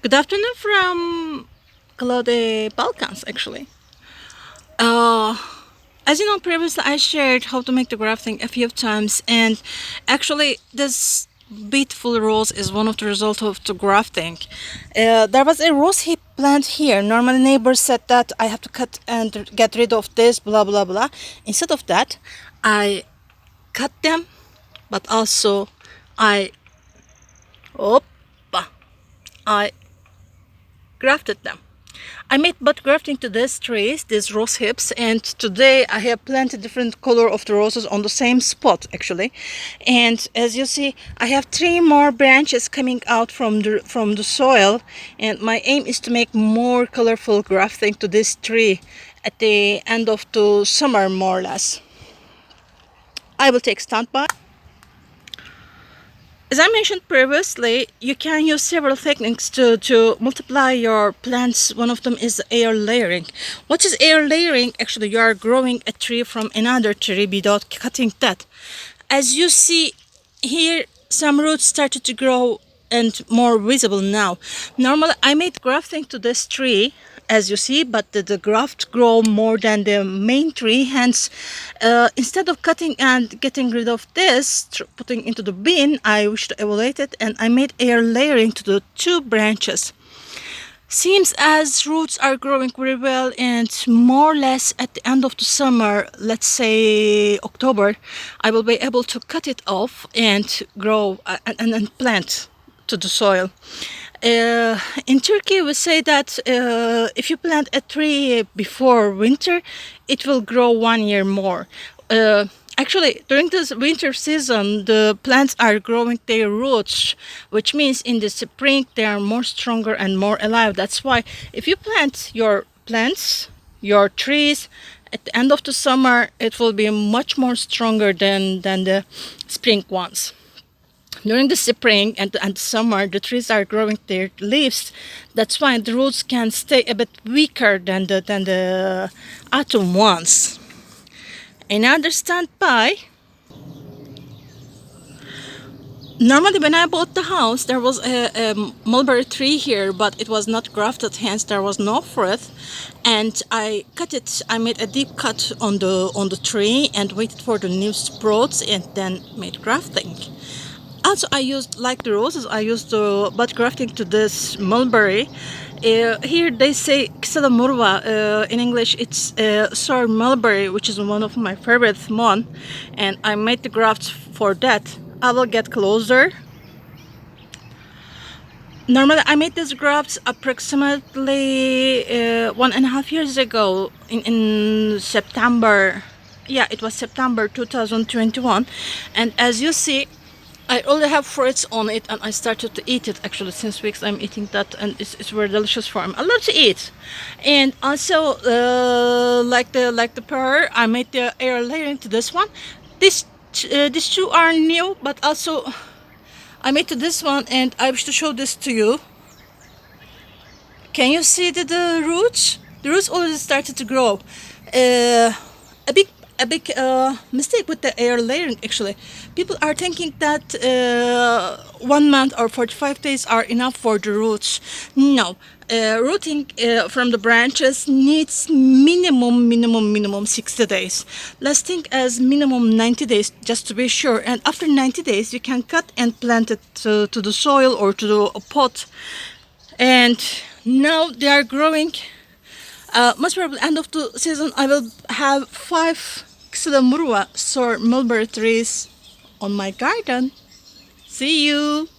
Good afternoon from the Balkans, actually. Uh, as you know, previously I shared how to make the grafting a few times, and actually, this beautiful rose is one of the results of the grafting. There was a rose hip plant here. Normally, neighbors said that I have to cut and get rid of this, blah blah blah. Instead of that, I cut them, but also I, oppa, I grafted them. I made bud grafting to these trees, these rose hips, and today I have planted different color of the roses on the same spot actually. And as you see, I have 3 more branches coming out from the soil, and my aim is to make more colorful grafting to this tree at the end of the summer, more or less. I will take standby. As I mentioned previously, you can use several techniques to multiply your plants. One of them is air layering. What is air layering? Actually, you are growing a tree from another tree without cutting that. As you see here, some roots started to grow and more visible now. Normally, I made grafting to this tree, as you see, but the graft grow more than the main tree. Hence, instead of cutting and getting rid of this, putting into the bin, I wish to evaluate it, and I made air layering to the 2 branches. Seems as roots are growing very well, and more or less at the end of the summer, let's say October, I will be able to cut it off and grow and plant to the soil. In Turkey, we say that if you plant a tree before winter, it will grow 1 year more. Actually, during this winter season, the plants are growing their roots, which means in the spring they are more stronger and more alive. That's why if you plant your plants, your trees, at the end of the summer, it will be much more stronger than the spring ones. During the spring and summer, the trees are growing their leaves. That's why the roots can stay a bit weaker than the autumn ones. Another standby. Normally, when I bought the house, there was a mulberry tree here, but it was not grafted, hence there was no fruit. And I cut it. I made a deep cut on the tree and waited for the new sprouts, and then made grafting. Also, I used, like the roses, I used the bud grafting to this mulberry. Here they say Kısada Murva. In English, it's sour mulberry, which is one of my favorite one. And I made the grafts for that. I will get closer. Normally, I made these grafts approximately 1.5 years ago in September. Yeah, it was September 2021. And as you see, I already have fruits on it, and I started to eat it. Actually, since weeks I'm eating that, and it's very delicious for me. I love to eat, and also like the pear, I made the air layering to this one. These 2 are new, but also I made to this one, and I wish to show this to you. Can you see the roots? The roots already started to grow. A big mistake with the air layering, actually. People are thinking that 1 month or 45 days are enough for the roots. No. Rooting from the branches needs minimum 60 days. Let's think as minimum 90 days, just to be sure. And after 90 days, you can cut and plant it to the soil or to the pot. And now they are growing. Most probably end of the season, I will have 5 Xylomeria or mulberry trees on my garden. See you!